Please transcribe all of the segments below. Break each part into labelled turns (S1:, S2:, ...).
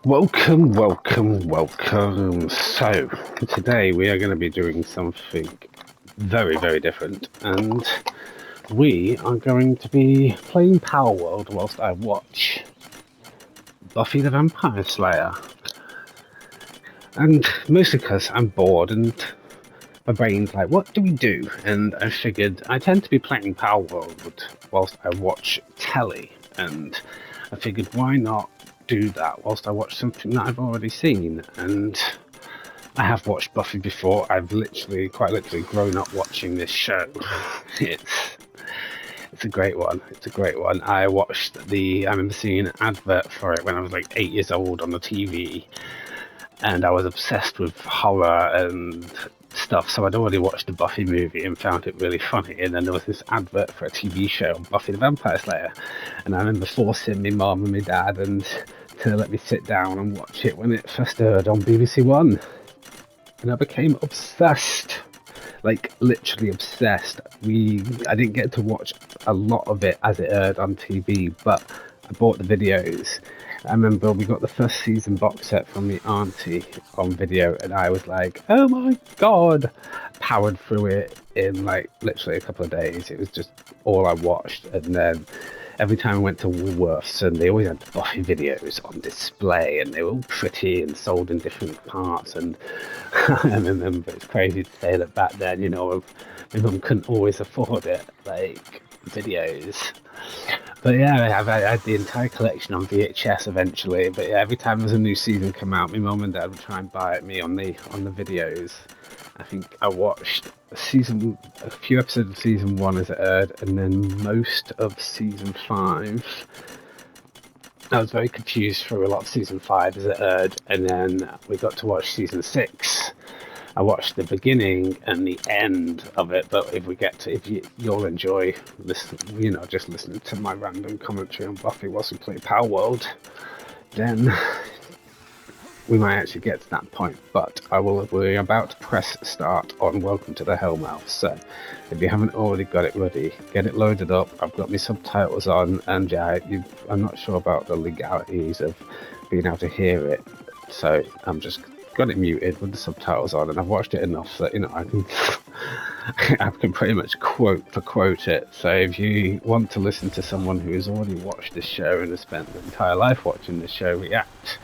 S1: Welcome, welcome, welcome. So, today we are going to be doing something very, very different, and we are going to be playing Palworld whilst I watch Buffy the Vampire Slayer. And mostly because I'm bored and my brain's like, what do we do? And I figured I tend to be playing Palworld whilst I watch telly, and I figured why not do that whilst I watch something that I've already seen. And I have watched Buffy before. I've quite literally grown up watching this show. It's a great one. It's a great one. I remember seeing an advert for it when I was like 8 years old on the TV, and I was obsessed with horror and stuff, so I'd already watched the Buffy movie and found it really funny, and then there was this advert for a TV show on Buffy the Vampire Slayer, and I remember forcing my mum and my dad to let me sit down and watch it when it first aired on BBC One, and I became obsessed, like literally obsessed. I didn't get to watch a lot of it as it aired on TV, but I bought the videos. I remember we got the first season box set from my auntie on video, and I was like, oh my god, powered through it in like literally a couple of days. It was just all I watched. And then every time I went to Woolworths, and they always had Buffy videos on display, and they were all pretty and sold in different parts. And I remember, it's crazy to say that back then, you know, my mum couldn't always afford it, like videos. But yeah, I had the entire collection on VHS eventually. But yeah, every time there was a new season come out, my mum and dad would try and buy it me on the videos. I think I watched a few episodes of season 1 as it aired, and then most of season 5. I was very confused through a lot of season 5 as it aired, and then we got to watch season 6. I watched the beginning and the end of it, but you'll enjoy just listening to my random commentary on Buffy whilst we play Palworld, then we might actually get to that point. But we're about to press start on Welcome to the Hellmouth. So if you haven't already got it ready, get it loaded up. I've got my subtitles on, and I'm not sure about the legalities of being able to hear it, so I'm just got it muted with the subtitles on, and I've watched it enough that I can pretty much quote for quote it. So if you want to listen to someone who has already watched this show and has spent their entire life watching this show react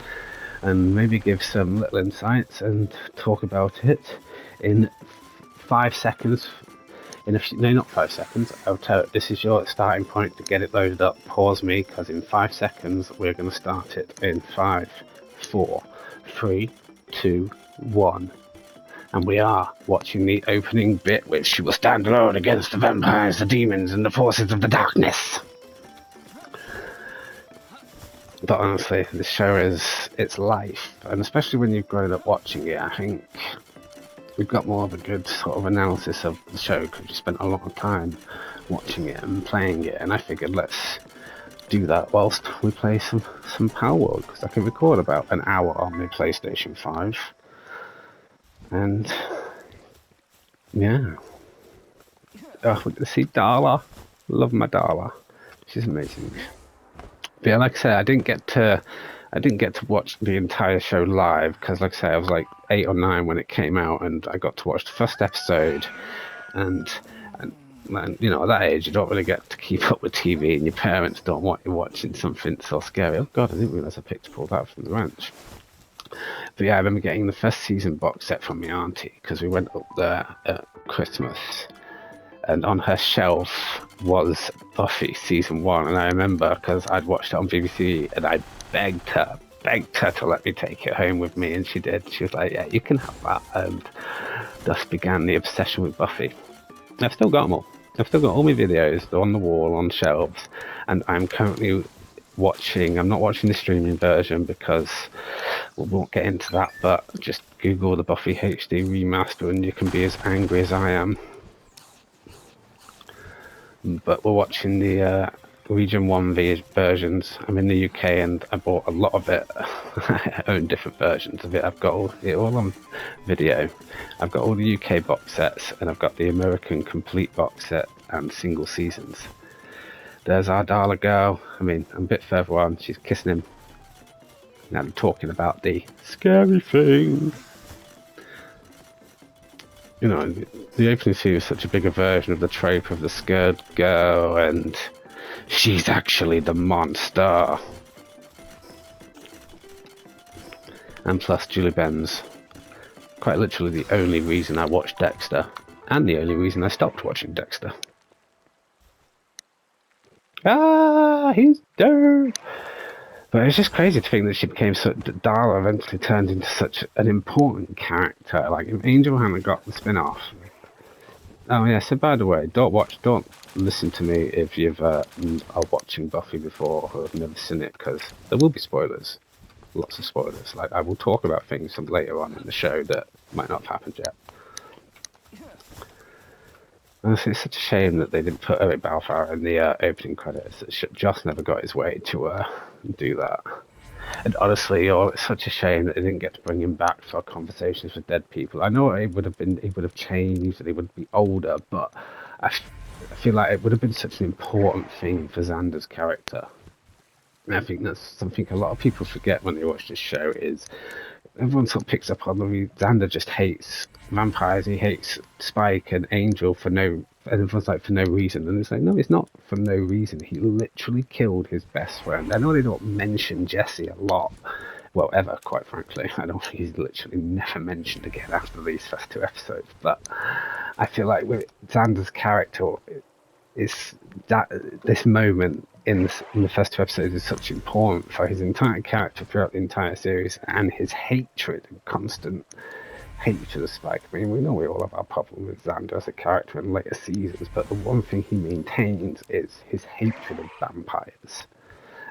S1: and maybe give some little insights and talk about it in 5 seconds, not 5 seconds, I'll tell it, this is your starting point to get it loaded up. Pause me, because in 5 seconds we're going to start it in 5, 4, 3, 2, 1, and we are watching the opening bit, which she will stand alone against the vampires, the demons, and the forces of the darkness. But honestly, this show it's life, and especially when you've grown up watching it, I think we've got more of a good sort of analysis of the show because you spent a lot of time watching it and playing it, and I figured let's do that whilst we play some Palworld, because I can record about an hour on my PlayStation 5. And yeah, we're gonna see Darla. Love my Darla, she's amazing. But yeah, like I said, I didn't get to watch the entire show live because, like I say, I was like 8 or 9 when it came out, and I got to watch the first episode, and you know, at that age you don't really get to keep up with TV, and your parents don't want you watching something so scary. Oh god, I didn't realise I picked up all that from the ranch. But yeah, I remember getting the first season box set from my auntie because we went up there at Christmas, and on her shelf was Buffy season 1, and I remember because I'd watched it on BBC, and I begged her to let me take it home with me, and she did. She was like, yeah, you can have that, and thus began the obsession with Buffy. I've still got them all. I've still got all my videos. They're on the wall, on shelves, and I'm currently I'm not watching the streaming version because we won't get into that, but just Google the Buffy HD remaster and you can be as angry as I am. But we're watching the Region 1 versions. I'm in the UK and I bought a lot of it. I own different versions of it. I've got it all on video. I've got all the UK box sets, and I've got the American complete box set and single seasons. There's our Darla girl. I mean, I'm a bit further on. She's kissing him. Now they're talking about the scary thing. You know, the opening scene is such a bigger version of the trope of the scared girl, and she's actually the monster. And plus, Julie Benz, quite literally the only reason I watched Dexter, and the only reason I stopped watching Dexter. Ah, he's dead! But it's just crazy to think that she became such. Darla eventually turned into such an important character. Like, if Angel hadn't got the spin off. Oh, yeah, so by the way, don't listen to me if you've are watching Buffy before or have never seen it, because there will be spoilers. Lots of spoilers. Like, I will talk about things from later on in the show that might not have happened yet. Honestly, it's such a shame that they didn't put Eric Balfour in the opening credits. Joss never got his way to do that. And honestly, it's such a shame that they didn't get to bring him back for conversations with dead people. I know he would have changed and he would be older, but I feel like it would have been such an important thing for Xander's character. And I think that's something a lot of people forget when they watch this show, is everyone sort of picks up on Xander just hates vampires, he hates Spike and Angel and everyone's like, for no reason. And it's like, no, it's not for no reason. He literally killed his best friend. I know they don't mention Jesse a lot. Well, ever, quite frankly. I don't think he's literally never mentioned again after these first 2 episodes. But I feel like with Xander's character, is that this moment in the first 2 episodes is such important for his entire character throughout the entire series, and his hatred and constant hatred of Spike. I mean, we know we all have our problem with Xander as a character in later seasons, but the one thing he maintains is his hatred of vampires,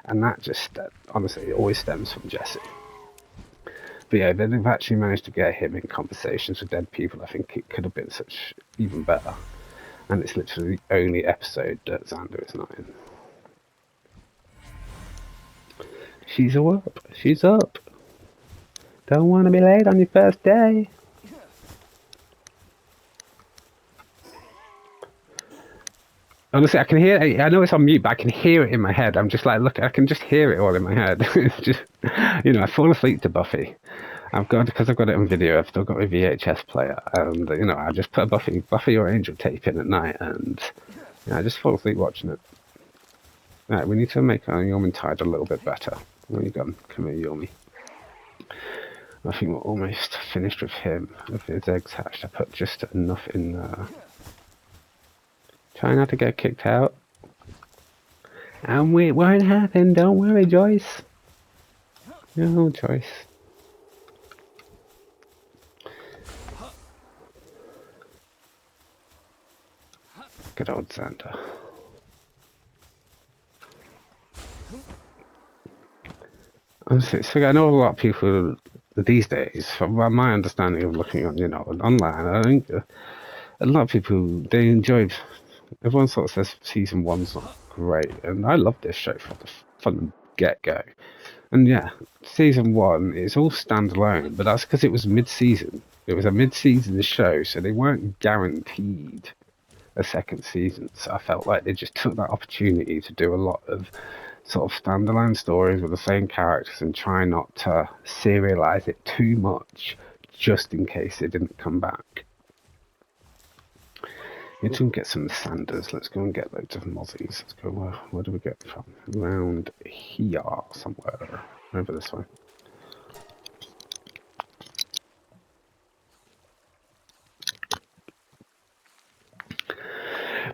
S1: and that just honestly, it always stems from Jesse. But yeah, they've actually managed to get him in conversations with dead people. I think it could have been such even better. And it's literally the only episode that Xander is not in. She's up. She's up. Don't want to be late on your first day. Honestly, I can hear it. I know it's on mute, but I can hear it in my head. I'm just like, look, I can just hear it all in my head. It's just, I fall asleep to Buffy. Because I've got it on video, I've still got a VHS player, and I just put a Buffy or Angel tape in at night, and I just fall asleep watching it. Right, we need to make our Yormintide a little bit better. Where you gone? Come here, Yormi. I think we're almost finished with him, with his eggs hatched. I put just enough in there. Try not to get kicked out. And it won't happen, don't worry, Joyce. No, Joyce. Good old Xander. Honestly, I know a lot of people these days, from my understanding of looking on, online, I think a lot of people, they enjoyed, everyone sort of says season 1's not great, and I love this show from the get-go. And yeah, season 1 is all standalone, but that's because it was mid-season. It was a mid-season show, so they weren't guaranteed a second season. So I felt like they just took that opportunity to do a lot of sort of standalone stories with the same characters and try not to serialize it too much, just in case it didn't come back. Need to get some Sanders. Let's go and get loads of mozzies. Let's go. Where do we get from? Around here somewhere. Over this way.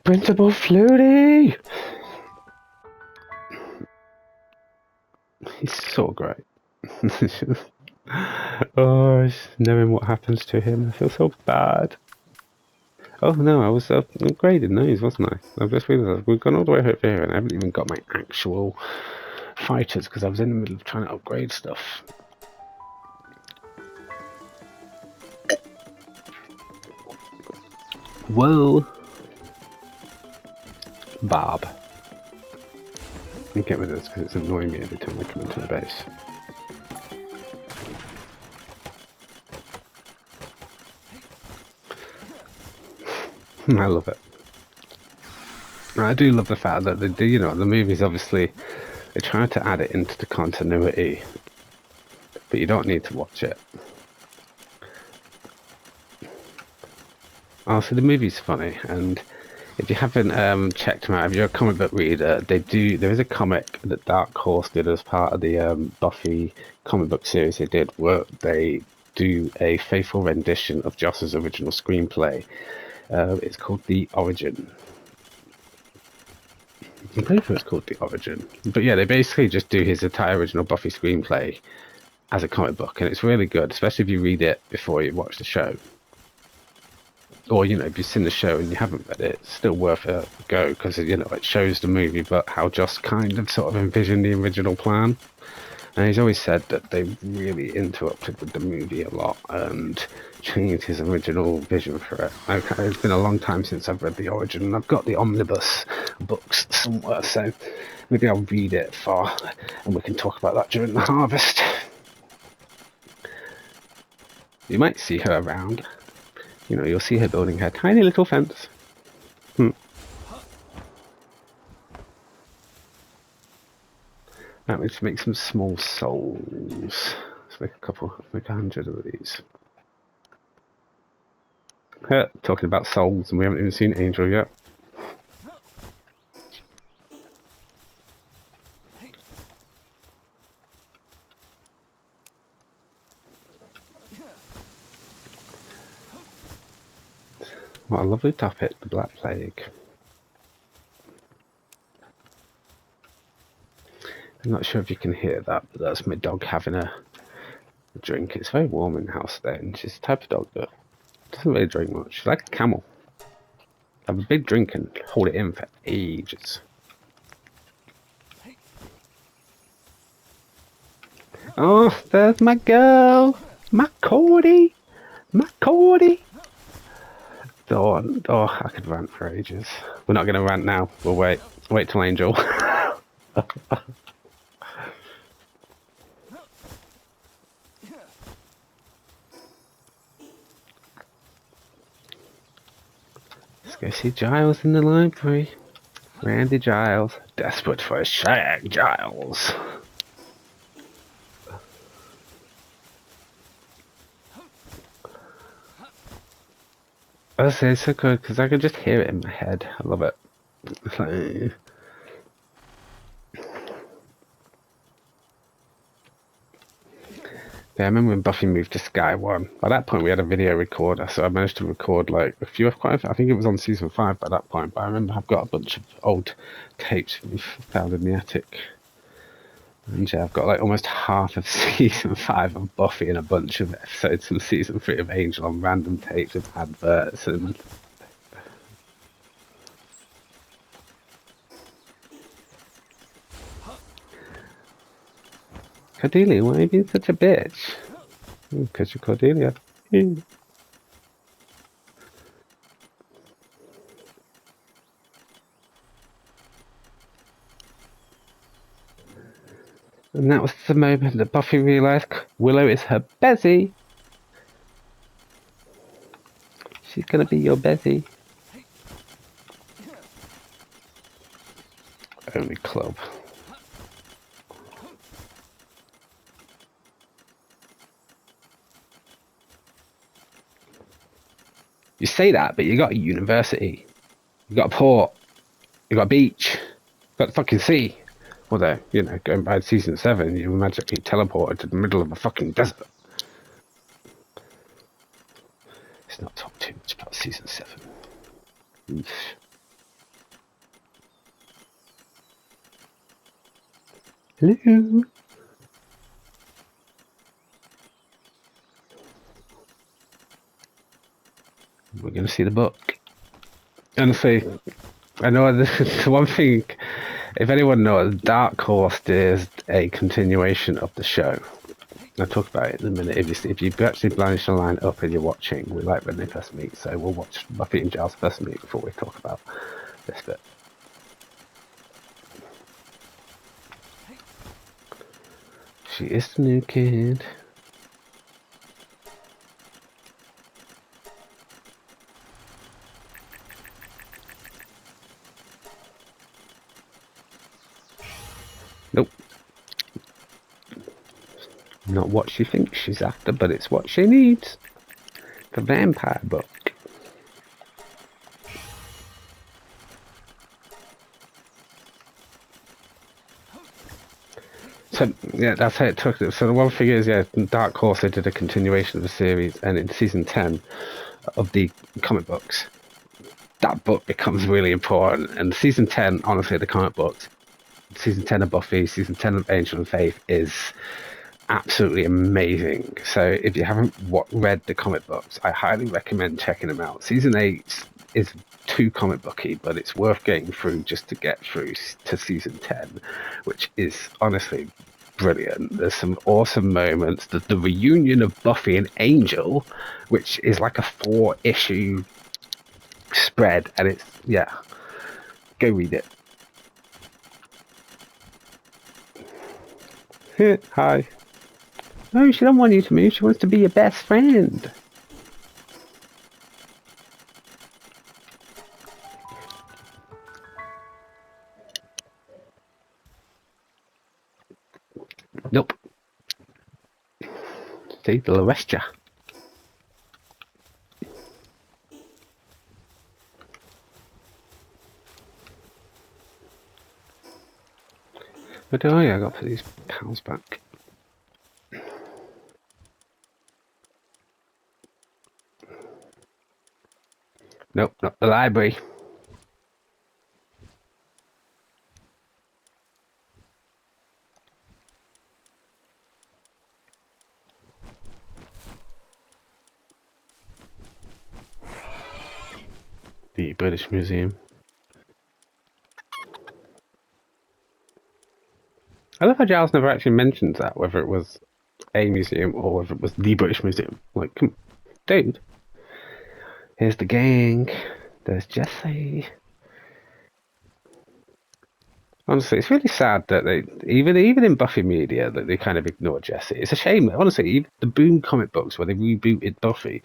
S1: Principal Flutie! He's so great. Oh, knowing what happens to him, I feel so bad. Oh no, I was upgraded those, wasn't I? I've just realised we've gone all the way over here and I haven't even got my actual fighters because I was in the middle of trying to upgrade stuff. Whoa! Bob. Let me get rid of this because it's annoying me every time I come into the base. I love it. I do love the fact that they do, the movies obviously, they try to add it into the continuity but you don't need to watch it. Also, the movie's funny, and if you haven't checked them out, if you're a comic book reader, there is a comic that Dark Horse did as part of the Buffy comic book series they did, where they do a faithful rendition of Joss's original screenplay. It's called The Origin. I'm pretty sure it's called The Origin. But yeah, they basically just do his entire original Buffy screenplay as a comic book, and it's really good, especially if you read it before you watch the show. Or, you know, if you've seen the show and you haven't read it, it's still worth a go, because, you know, it shows the movie, but how Joss kind of sort of envisioned the original plan. And he's always said that they really interrupted with the movie a lot and changed his original vision for it. It's been a long time since I've read The Origin, and I've got the omnibus books somewhere, so maybe I'll read it and we can talk about that during the harvest. You might see her around. You know, you'll see her building her tiny little fence. That means to make some small souls. Let's make let's make 100 of these. Talking about souls, and we haven't even seen Angel yet. What a lovely topic, the Black Plague. I'm not sure if you can hear that, but that's my dog having a drink. It's very warm in the house today, and she's the type of dog that doesn't really drink much. She's like a camel. Have a big drink and hold it in for ages. Oh, there's my girl! My Cordy! My Cordy! Oh, I could rant for ages. We're not going to rant now. We'll wait. Wait till Angel. Let's go see Giles in the library. Randy Giles. Desperate for a shag, Giles. Honestly, it's so good because I can just hear it in my head. I love it. It's like... Yeah, I remember when Buffy moved to Sky One. By that point, we had a video recorder, so I managed to record like a few. I think it was on season 5 by that point. But I remember I've got a bunch of old tapes we've found in the attic. And yeah, I've got like almost half of season 5 of Buffy and a bunch of episodes from season 3 of Angel on random tapes with adverts and. Cordelia, why are you being such a bitch? Because you're Cordelia. And that was the moment that Buffy realised Willow is her Bessie. She's gonna be your Bessie. Only club. You say that, but you got a university, you got a port, you got a beach, you got the fucking sea. Although, you know, going by season 7, you magically teleported to the middle of a fucking desert. Let's not talk too much about season 7. Oof. Hello. We're going to see the book. Honestly, I know the one thing, if anyone knows, Dark Horse is a continuation of the show. I'll talk about it in a minute. If you actually banish the line up and you're watching, we like when they first meet, so we'll watch Buffy and Giles first meet before we talk about this bit. She is the new kid. Nope. Not what she thinks she's after, but it's what she needs. The vampire book. So, yeah, that's how it took it. So the one thing is, yeah, Dark Horse, they did a continuation of the series, and in season 10 of the comic books, that book becomes really important. And season 10, honestly, the comic books, season 10 of Buffy, season 10 of Angel and Faith is absolutely amazing. So if you haven't read the comic books, I highly recommend checking them out. Season 8 is too comic booky, but it's worth getting through just to get through to season 10, which is honestly brilliant. There's some awesome moments. The reunion of Buffy and Angel, which is like a 4-issue spread, and it's, yeah, go read it. Hi. No, she don't want you to move. She wants to be your best friend. Nope. See, they'll arrest you. But oh yeah, I got to put these pals back. Nope, not the library. The British Museum. I love how Giles never actually mentions that, whether it was a museum or whether it was the British Museum. Like, come on, dude. Here's the gang. There's Jesse. Honestly, it's really sad that they even in Buffy media that they kind of ignore Jesse. It's a shame. Honestly, even the Boom comic books where they rebooted Buffy,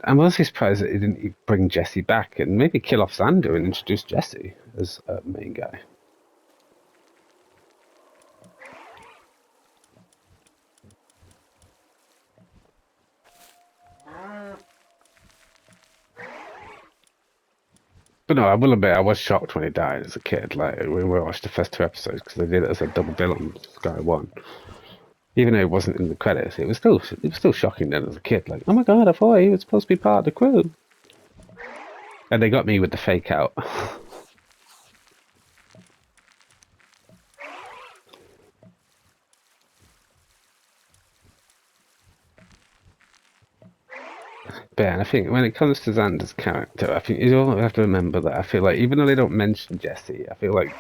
S1: I'm honestly surprised that they didn't bring Jesse back and maybe kill off Xander and introduce Jesse as a main guy. But no, I will admit, I was shocked when he died as a kid. Like, we watched the first 2 episodes because they did it as a double bill on Sky One. Even though it wasn't in the credits, it was still shocking then as a kid. Like, oh my god, I thought he was supposed to be part of the crew. And they got me with the fake out. But yeah, and I think when it comes to Xander's character, I think you all have to remember that I feel like even though they don't mention Jesse, I feel like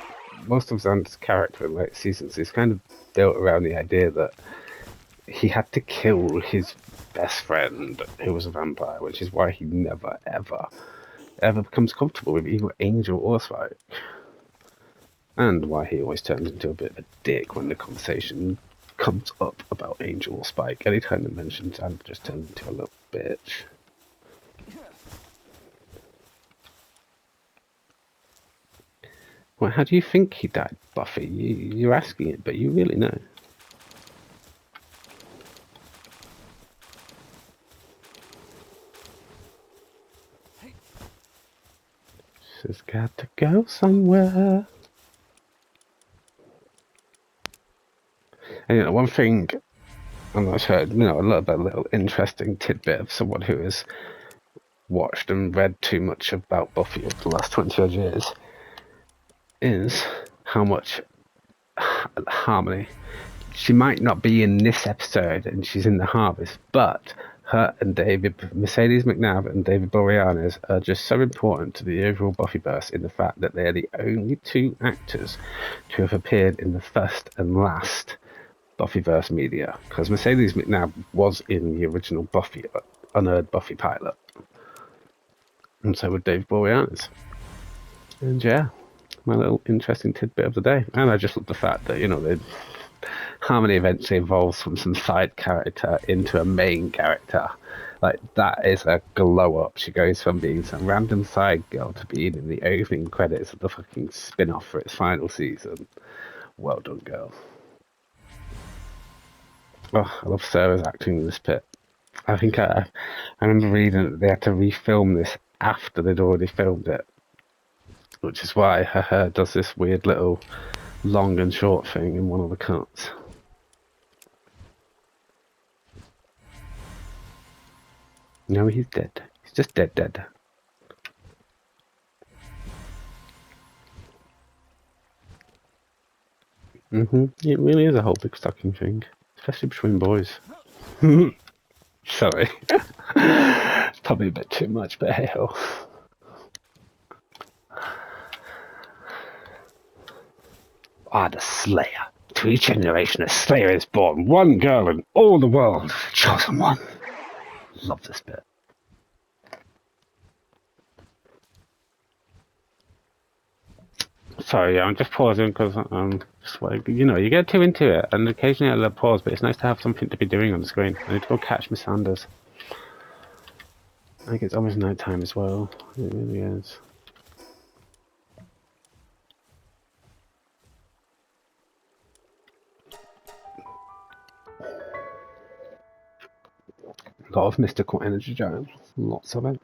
S1: most of Xander's character in late seasons is kind of built around the idea that he had to kill his best friend who was a vampire, which is why he never ever becomes comfortable with either Angel or Spike. And why he always turns into a bit of a dick when the conversation comes up about Angel or Spike. Anytime they mention Xander, just turns into a little bitch. Well, how do you think he died, Buffy? You're asking it, but you really know. She's got to go somewhere. And you know, one thing I'm not sure, you know, a little interesting tidbit of someone who has watched and read too much about Buffy over the last 20 odd years is how much Harmony. She might not be in this episode and she's in The Harvest, but her and Mercedes McNabb and David Boreanaz are just so important to the overall Buffyverse in the fact that they're the only 2 actors to have appeared in the first and last Buffyverse media. Because Mercedes McNabb was in the original Buffy, unheard Buffy pilot. And so would David Boreanaz. And yeah, my little interesting tidbit of the day. And I just love the fact that, you know, Harmony eventually evolves from some side character into a main character. Like, that is a glow up. She goes from being some random side girl to being in the opening credits of the fucking spin off for its final season. Well done, girl. Oh, I love Sarah's acting in this bit. I think I remember reading that they had to refilm this after they'd already filmed it, which is why her hair does this weird little long and short thing in one of the cuts. No, he's dead. He's just dead. It really is a whole big stocking thing, especially between boys. Sorry. It's probably a bit too much, but hey ho. The Slayer. To each generation, a Slayer is born. One girl in all the world. Chosen one. Love this bit. Sorry, I'm just pausing because just like, you get too into it, and occasionally I'll pause, but it's nice to have something to be doing on the screen. I need to go catch Miss Sanders. I think it's almost night time as well. It really is. A lot of mystical energy, Joe. Lots of it.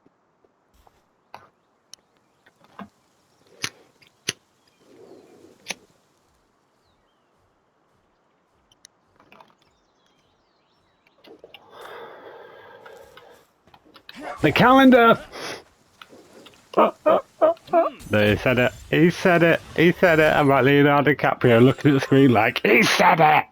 S1: The calendar! He said it. He said it. He said it. I'm like Leonardo DiCaprio looking at the screen like, he said it!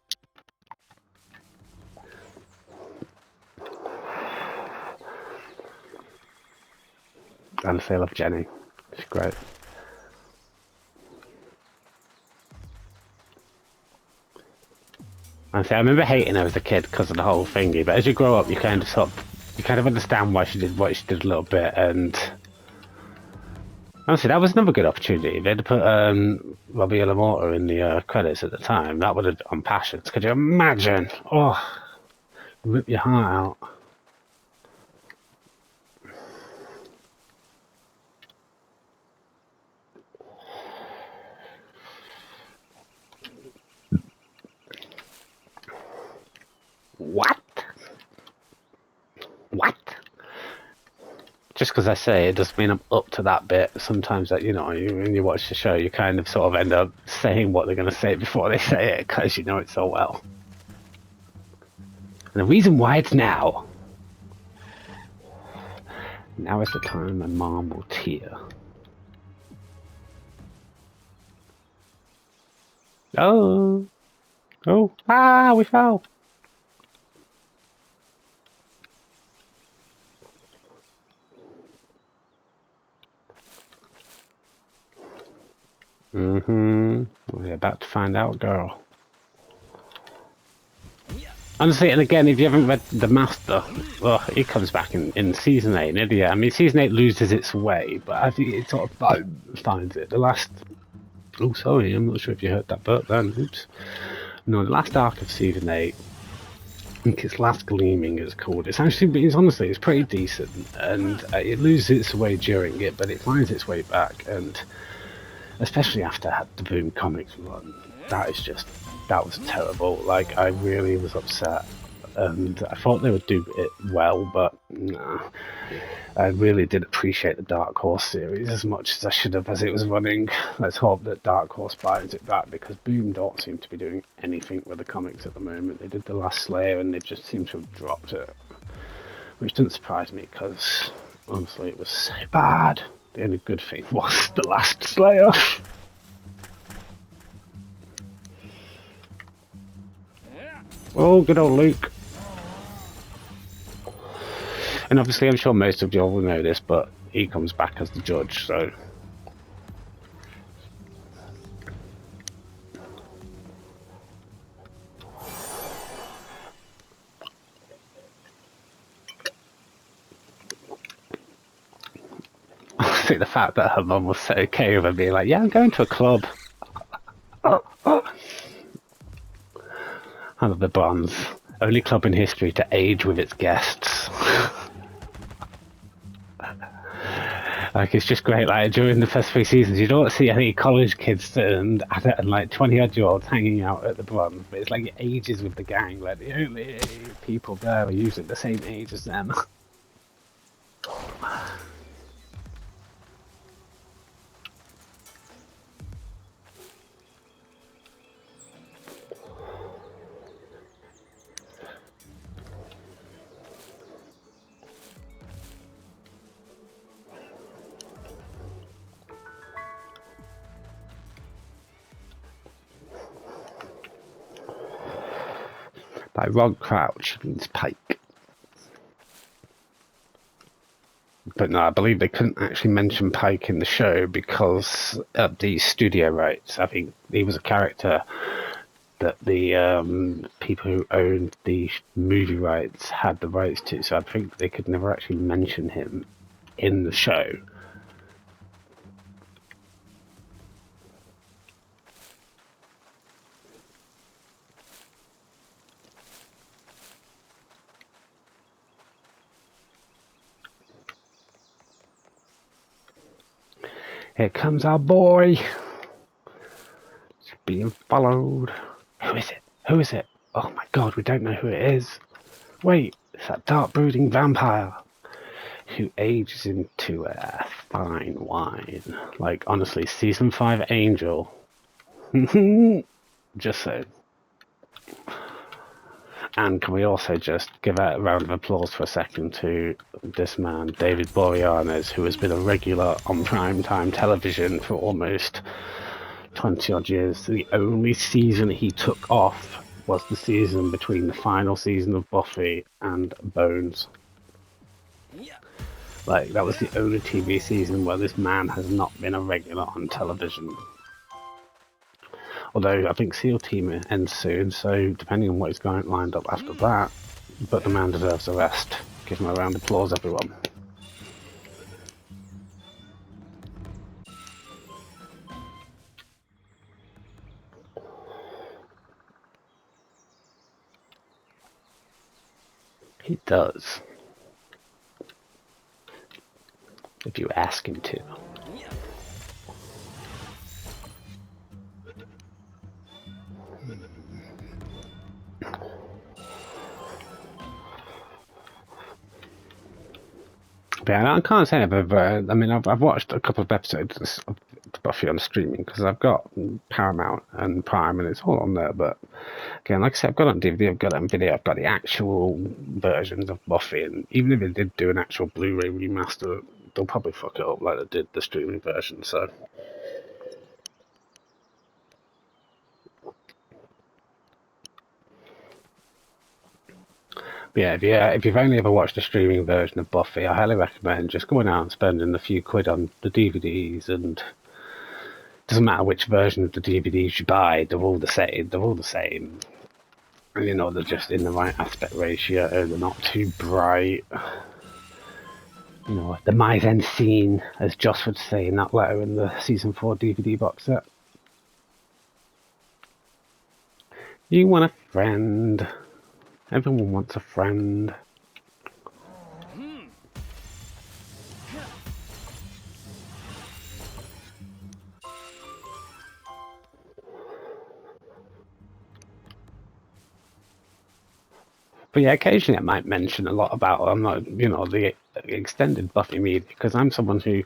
S1: And I love Jenny. She's great. Honestly, I remember hating her as a kid because of the whole thingy, but as you grow up, you kind of understand why she did what she did a little bit, and honestly, that was another good opportunity. They'd put Robbie LaMorta in the credits at the time. That would have on Passions. Could you imagine? Oh, rip your heart out. What? Just because I say it doesn't mean I'm up to that bit. Sometimes that when you watch the show, you kind of sort of end up saying what they're going to say before they say it because you know it so well. And the reason why it's now is the time my mom will tear. Oh, we fell. We're about to find out, girl. Honestly, and again, if you haven't read The Master, he comes back in season 8, isn't he? I mean, season 8 loses its way, but I think it sort of finds it. The last... Oh, sorry, I'm not sure if you heard that burp then. Oops. No, the last arc of season 8, I think it's Last Gleaming it's called. It's honestly, it's pretty decent, and it loses its way during it, but it finds its way back, and especially after the Boom Comics run, that was terrible. Like, I really was upset, and I thought they would do it well, but nah. I really did appreciate the Dark Horse series as much as I should have as it was running. Let's hope that Dark Horse buys it back, because Boom don't seem to be doing anything with the comics at the moment. They did The Last Slayer and they just seem to have dropped it, which doesn't surprise me because honestly it was so bad. The only good thing was The Last Slayer. Oh, good old Luke. And obviously, I'm sure most of you all will know this, but he comes back as the judge, so... I think the fact that her mum was so okay with her being like, yeah, I'm going to a club. I love the Bronze. Only club in history to age with its guests. Like, it's just great. Like, during the first 3 seasons, you don't see any college kids and like 20-odd-year-olds hanging out at the Bronze, but it's like it ages with the gang. Like, the only people there are usually the same age as them. By Rod Crouch means pike. But no, I believe they couldn't actually mention Pike in the show because of the studio rights. I think he was a character that the people who owned the movie rights had the rights to, so I think they could never actually mention him in the show. Here comes our boy. It's being followed. Who is it? Who is it? Oh my god, we don't know who it is. Wait, it's that dark brooding vampire who ages into a fine wine. Like, honestly, season 5 Angel. Just so. And can we also just give a round of applause for a second to this man, David Boreanaz, who has been a regular on primetime television for almost 20-odd years. The only season he took off was the season between the final season of Buffy and Bones. Like, that was the only TV season where this man has not been a regular on television. Although I think SEAL Team ends soon, so depending on what he's going lined up after that, but the man deserves a rest. Give him a round of applause, everyone. He does. If you ask him to. Yeah, I can't say I've I mean, I've watched a couple of episodes of Buffy on streaming because I've got Paramount and Prime and it's all on there. But again, like I said, I've got it on DVD, I've got it on video, I've got the actual versions of Buffy. And even if they did do an actual Blu-ray remaster, they'll probably fuck it up like they did the streaming version. So. Yeah, if you've only ever watched a streaming version of Buffy, I highly recommend just going out and spending a few quid on the DVDs. And it doesn't matter which version of the DVDs you buy; they're all the same. They're all the same. And, you know, they're just in the right aspect ratio. They're not too bright. You know, the mise en scene, as Joss would say in that letter in the season 4 DVD box set. You want a friend. Everyone wants a friend. But yeah, occasionally I might mention a lot about, I'm not, you know, the extended Buffy media, because I'm someone who,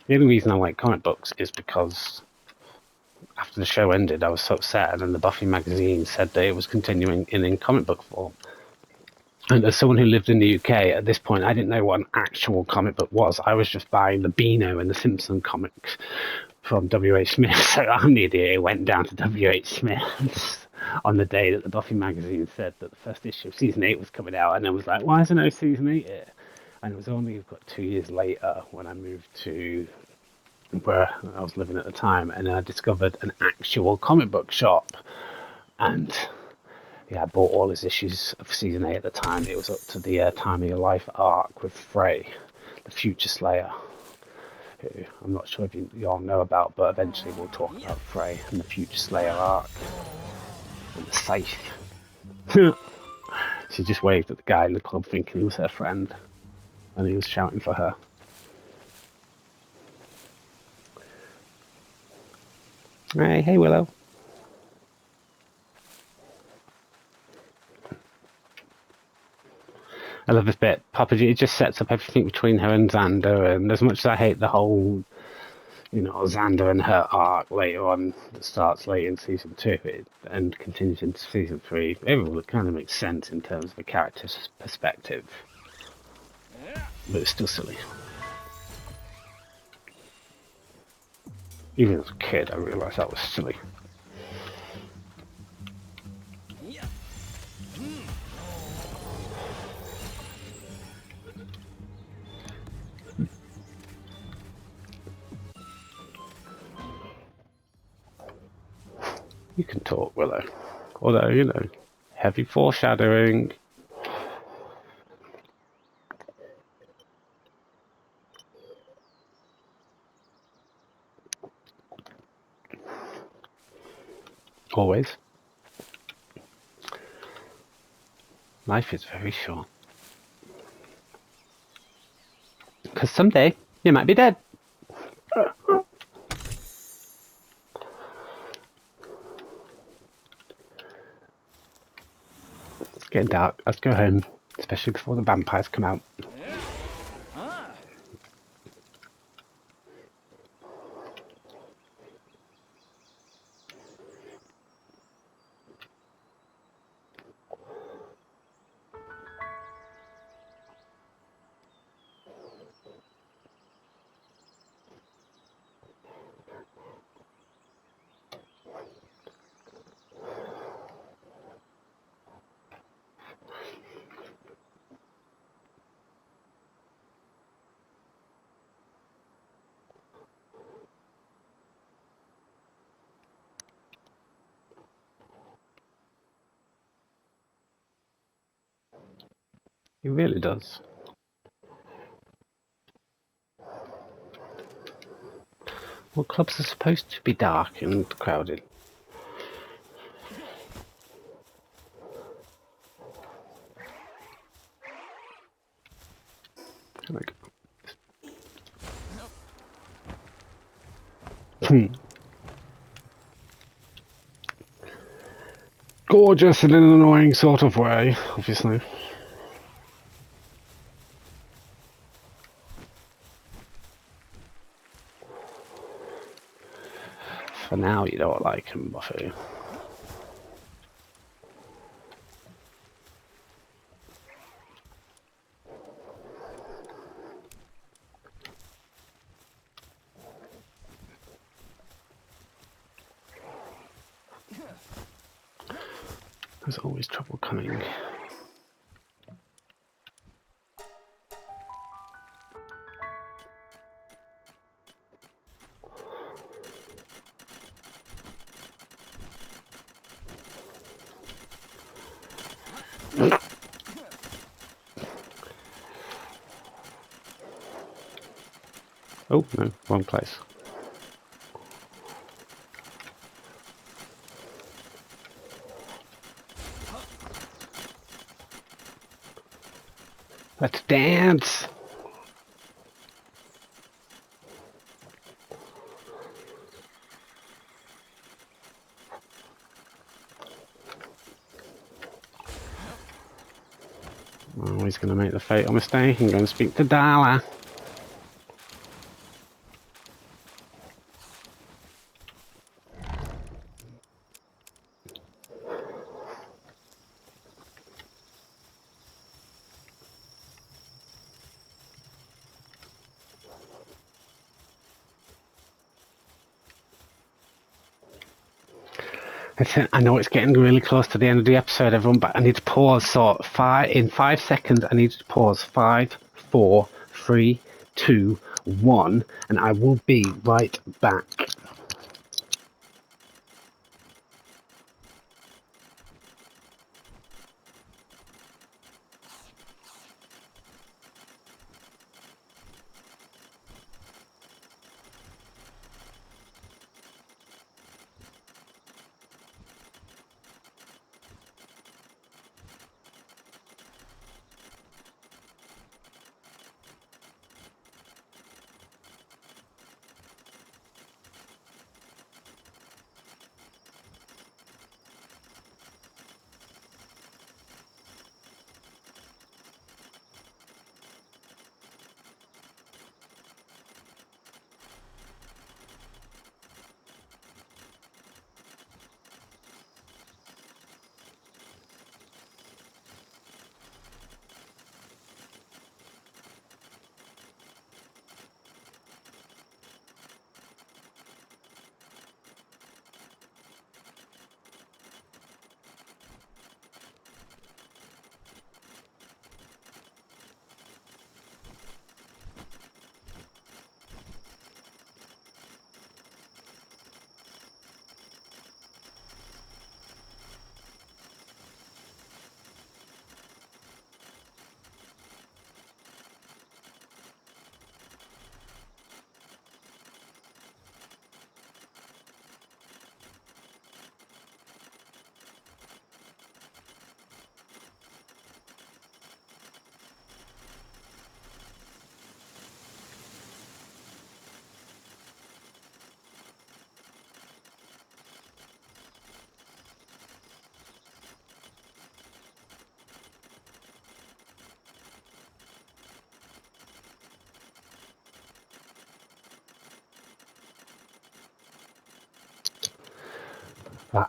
S1: the only reason I like comic books is because after the show ended, I was so sad, and the Buffy magazine said that it was continuing in comic book form. And as someone who lived in the UK at this point, I didn't know what an actual comic book was. I was just buying the Beano and the Simpson comics from W.H. Smith. So I'm the idiot who went down to W.H. Smith's on the day that the Buffy magazine said that the first issue of season 8 was coming out, and I was like, why isn't there season 8 here? And it was only 2 years later when I moved to where I was living at the time, and I discovered an actual comic book shop. And yeah, I bought all his issues of season 8 at the time. It was up to the Time of Your Life arc with Frey, the Future Slayer, who I'm not sure if you all know about, but eventually we'll talk about Frey and the Future Slayer arc. And the Scythe. She just waved at the guy in the club thinking he was her friend, and he was shouting for her. Hey, Willow. I love this bit. Papa G just sets up everything between her and Xander, and as much as I hate the whole, Xander and her arc later on that starts late in season 2 and continues into season 3, it kind of makes sense in terms of a character's perspective. But it's still silly. Even as a kid, I realised that was silly. You can talk, Willow. Although, heavy foreshadowing. Always. Life is very short. Because someday, you might be dead. It's getting dark. Let's go home. Especially before the vampires come out. He really does. Well, clubs are supposed to be dark and crowded. Like, gorgeous in an annoying sort of way, obviously. For now, you don't like him, Buffy. There's always trouble coming. Oh, no, wrong place. Let's dance! Oh, he's going to make the fatal mistake and go and speak to Darla. I know it's getting really close to the end of the episode, everyone, but I need to pause. So, in 5 seconds, I need to pause. 5, 4, 3, 2, 1, and I will be right back.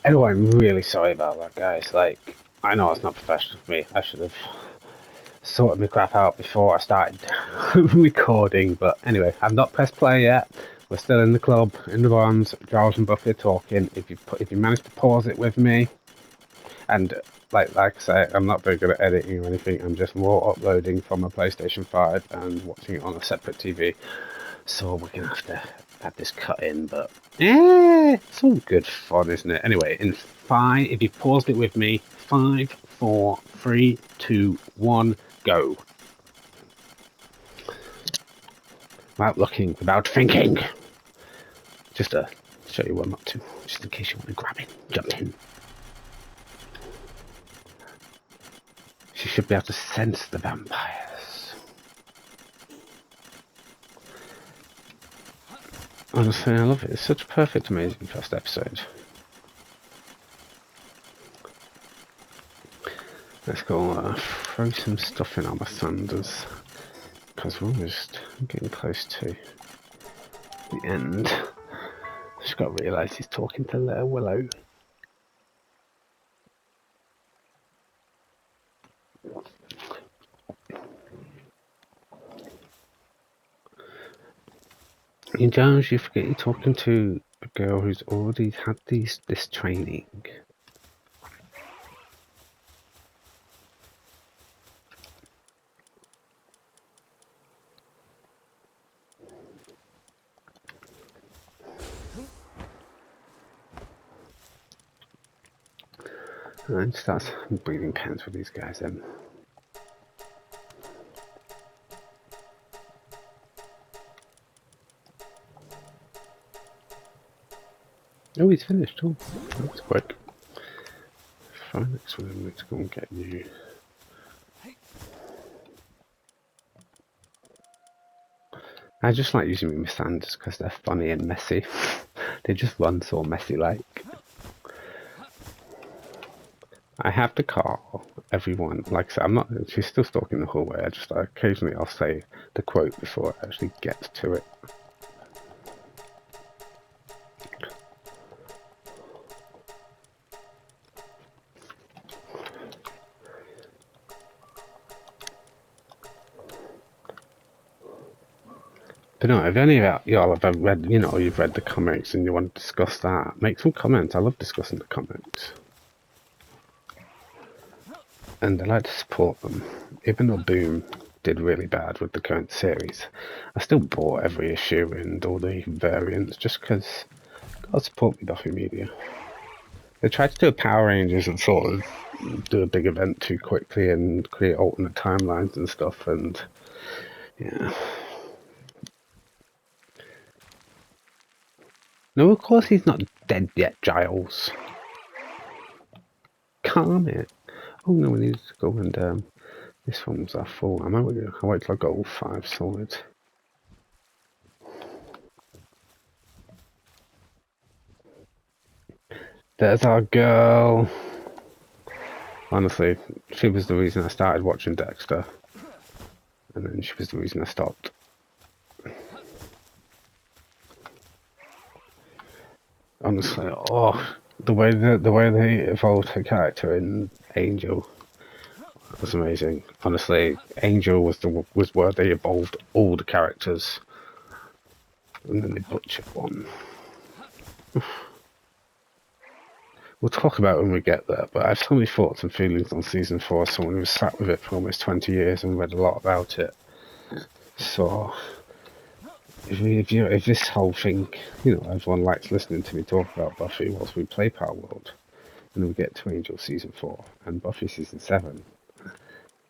S1: Anyway, I'm really sorry about that, guys. Like, I know it's not professional for me. I should have sorted my crap out before I started recording. But anyway, I've not pressed play yet. We're still in the club, in the bonds. Giles and Buffy are talking. If you manage to pause it with me, and like I say, I'm not very good at editing or anything. I'm just raw uploading from a PlayStation 5 and watching it on a separate TV. So we're gonna have to add this cut in, but it's all good fun, isn't it? Anyway, in 5, if you paused it with me, 5, 4, 3, 2, 1, go. Without looking, without thinking. Just to show you what I'm up to, just in case you want to grab it, jump in. She should be able to sense the vampires. Honestly, I love it. It's such a perfect, amazing first episode. Let's go throw some stuff in on my thunders, because we're almost getting close to the end. Just got to realise he's talking to Little Willow. In Giles, you forget you're talking to a girl who's already had this training. And starts breathing pens with these guys then. Oh, he's finished. Oh, that was quick. Fine, next one, let's go and get you. I just like using my Mistanders because they're funny and messy. They just run so messy-like. I have to call everyone. Like I said, I'm not. She's still stalking the hallway. Occasionally I'll say the quote before it actually gets to it. But no, if any of y'all have read, you've read the comics and you want to discuss that, make some comments. I love discussing the comics. And I like to support them. Even though Boom did really bad with the current series, I still bought every issue and all the variants just because I'll support me Buffy media. They tried to do a Power Rangers and sort of do a big event too quickly and create alternate timelines and stuff, and yeah. No, of course he's not dead yet, Giles. Calm it. Oh no, we need to go and this one's our full. I'll wait till I got all 5 sorted. There's our girl. Honestly, she was the reason I started watching Dexter. And then she was the reason I stopped. Honestly, the way they evolved her character in Angel was amazing. Honestly, Angel was where they evolved all the characters, and then they butchered one. We'll talk about it when we get there, but I have so many thoughts and feelings on season 4. Someone who sat with it for almost 20 years and read a lot about it. So, if this whole thing, everyone likes listening to me talk about Buffy whilst we play Palworld, and we get to Angel season 4 and Buffy season 7,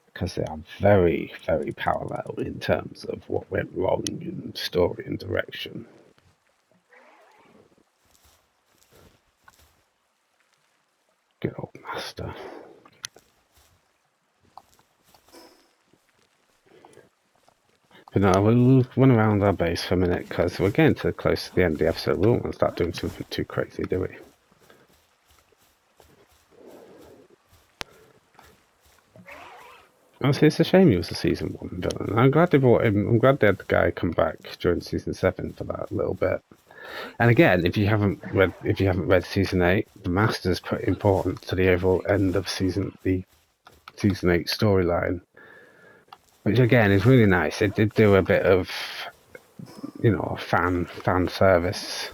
S1: because they are very, very parallel in terms of what went wrong in story and direction. Good old master. But no, we'll run around our base for a minute because we're getting close to the end of the episode. We don't want to start doing something too crazy, do we? Honestly, it's a shame he was a season 1 villain. I'm glad they brought him. I'm glad they had the guy come back during season 7 for that little bit. And again, if you haven't read season 8, the Master's pretty important to the overall end of season 8 storyline, which again is really nice. It did do a bit of, fan service.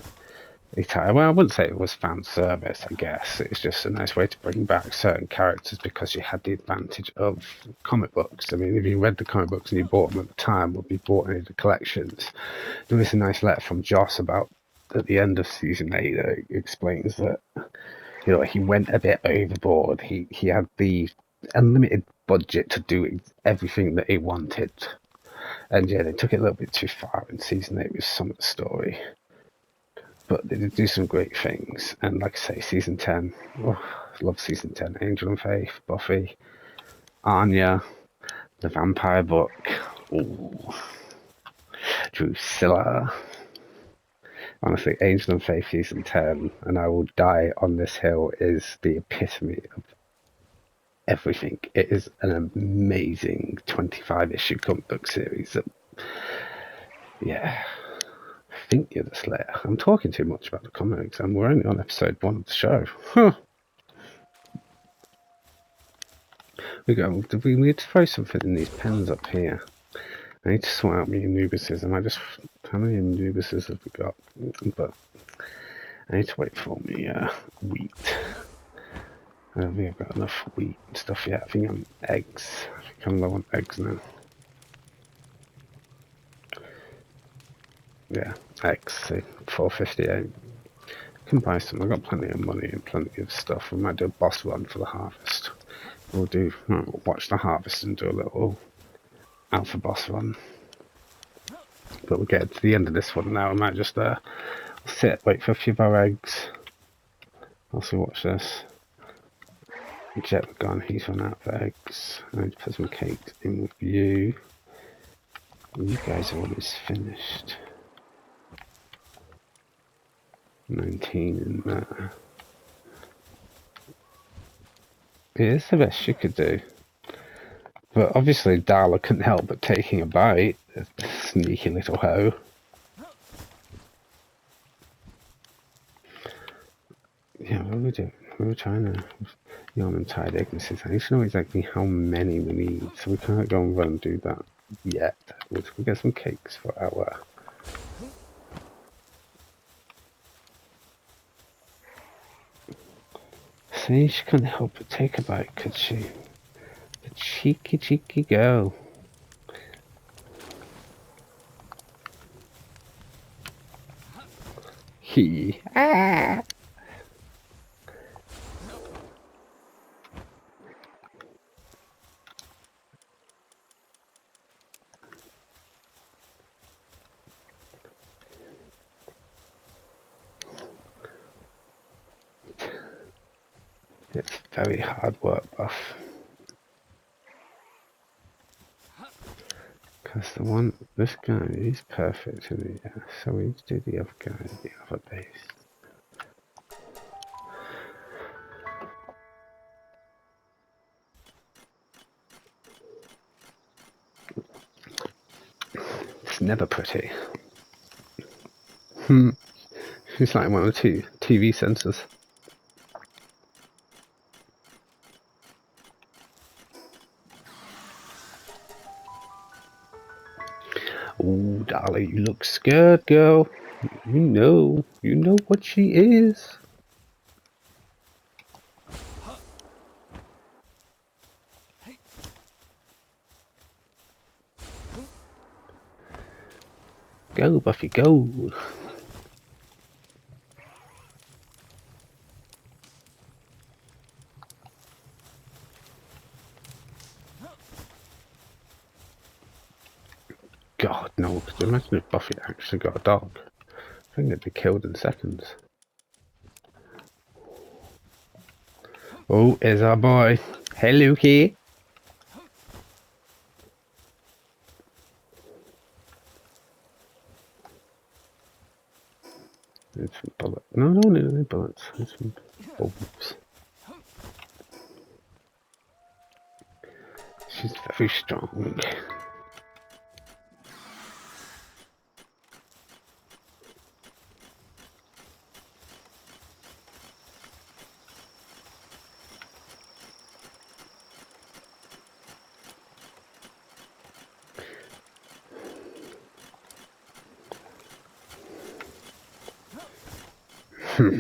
S1: Well, I wouldn't say it was fan service, I guess. It's just a nice way to bring back certain characters because you had the advantage of comic books. I mean, if you read the comic books and you bought them at the time, or if you bought any of the collections, there was a nice letter from Joss about at the end of season 8 that explains that, he went a bit overboard. He had the unlimited budget to do everything that he wanted. And yeah, they took it a little bit too far in season 8 with some of the story. But they did do some great things. And like I say, season 10, I love season 10. Angel and Faith, Buffy, Anya, the Vampire Book, Drusilla. Honestly, Angel and Faith season 10, and I Will Die on This Hill is the epitome of everything. It is an amazing 25-issue comic book series that, yeah, I think you're the Slayer. I'm talking too much about the comics, and we're only on episode 1 of the show. We need to throw something in these pens up here. I need to sort out my Anubises. How many Anubises have we got? But I need to wait for me wheat. I don't think I've got enough wheat and stuff yet. I think I'm eggs. I think I'm low on eggs now. Yeah, eggs. See, 458. I can buy some. I've got plenty of money and plenty of stuff. We might do a boss run for the harvest. We'll watch the harvest and do a little alpha boss run. But we'll get to the end of this one now. I might just sit, wait for a few of our eggs. Also watch this. Jet gone, he's run out of eggs. I need to put some cakes in with you. You guys are almost finished. 19 in there. It is the best you could do. But obviously Darla couldn't help but taking a bite. Sneaky little hoe. Yeah, what are we doing? We were trying to yarn and tied Ignises. I need to know exactly how many we need, so we can't go and run and do that yet. We'll get some cakes for our... See, she couldn't help but take a bite, could she? The cheeky girl. Ah! It's very hard work, Buff. Because this guy, he's perfect, isn't he? Yeah. So we need to do the other guy at the other base. It's never pretty. It's like one of the TV sensors. Oh, Darla, you look scared, girl. You know what she is. Go, Buffy, go. God, no. Imagine if Buffy actually got a dog. I think they'd be killed in seconds. Oh, here's our boy. Hey, Lukey. Need some bullets. No, no, no bullets. Need some bulbs. She's very strong. Oh.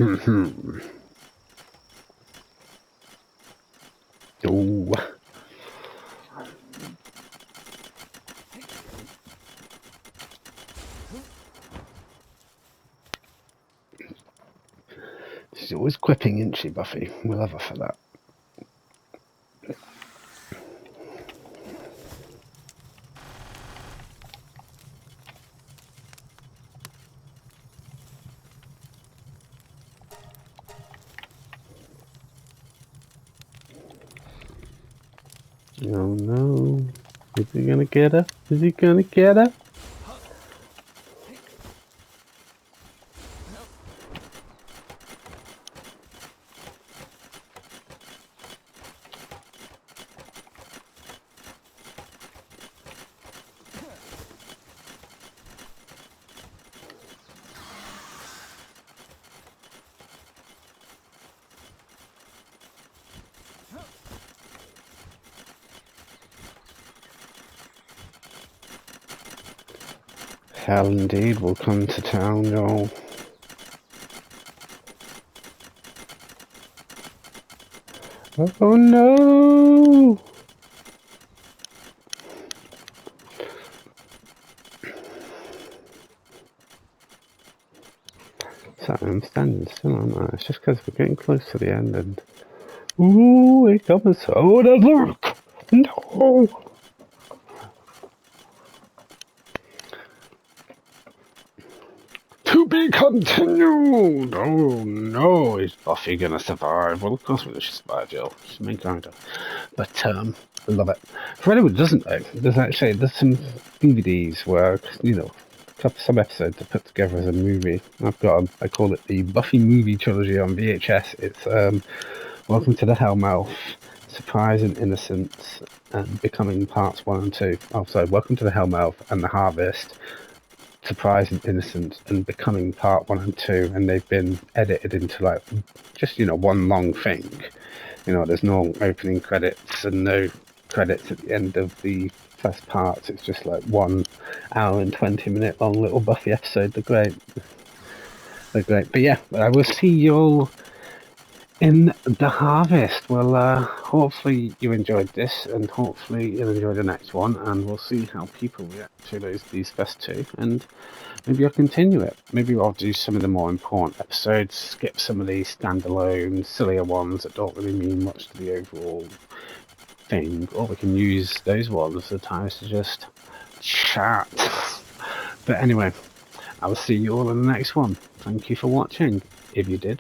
S1: She's always quipping, isn't she, Buffy? We love her for that. Oh no. Is he gonna get her? Is he gonna get her? Hell indeed will come to town, Joel. Oh no! So I'm standing still, aren't I? It's just because we're getting close to the end and... Ooh, it comes! Oh, the look! No! To be continued! Oh no, is Buffy gonna survive? Well, of course we know she survived, Jill. She's the main character. But, I love it. For anyone who doesn't know, there's some DVDs where, you know, some episodes are put together as a movie. I've got I call it the Buffy movie trilogy on VHS. It's, Welcome to the Hellmouth, Surprise and Innocence, and Becoming Parts 1 and 2. Oh, sorry, Welcome to the Hellmouth and the Harvest, Surprise and Innocence, and Becoming Part 1 and 2, and they've been edited into, like, just, you know, one long thing. You know, there's no opening credits and no credits at the end of the first parts. It's just like 1 hour and 20-minute long little Buffy episode. They're great. They're great. But yeah, I will see you all in the Harvest. Well, hopefully you enjoyed this, and hopefully you'll enjoy the next one, and we'll see how people react to these first two, and maybe I'll continue it. Maybe I'll do some of the more important episodes, skip some of these standalone, sillier ones that don't really mean much to the overall thing, or we can use those ones at times to just chat. But anyway, I will see you all in the next one. Thank you for watching, if you did.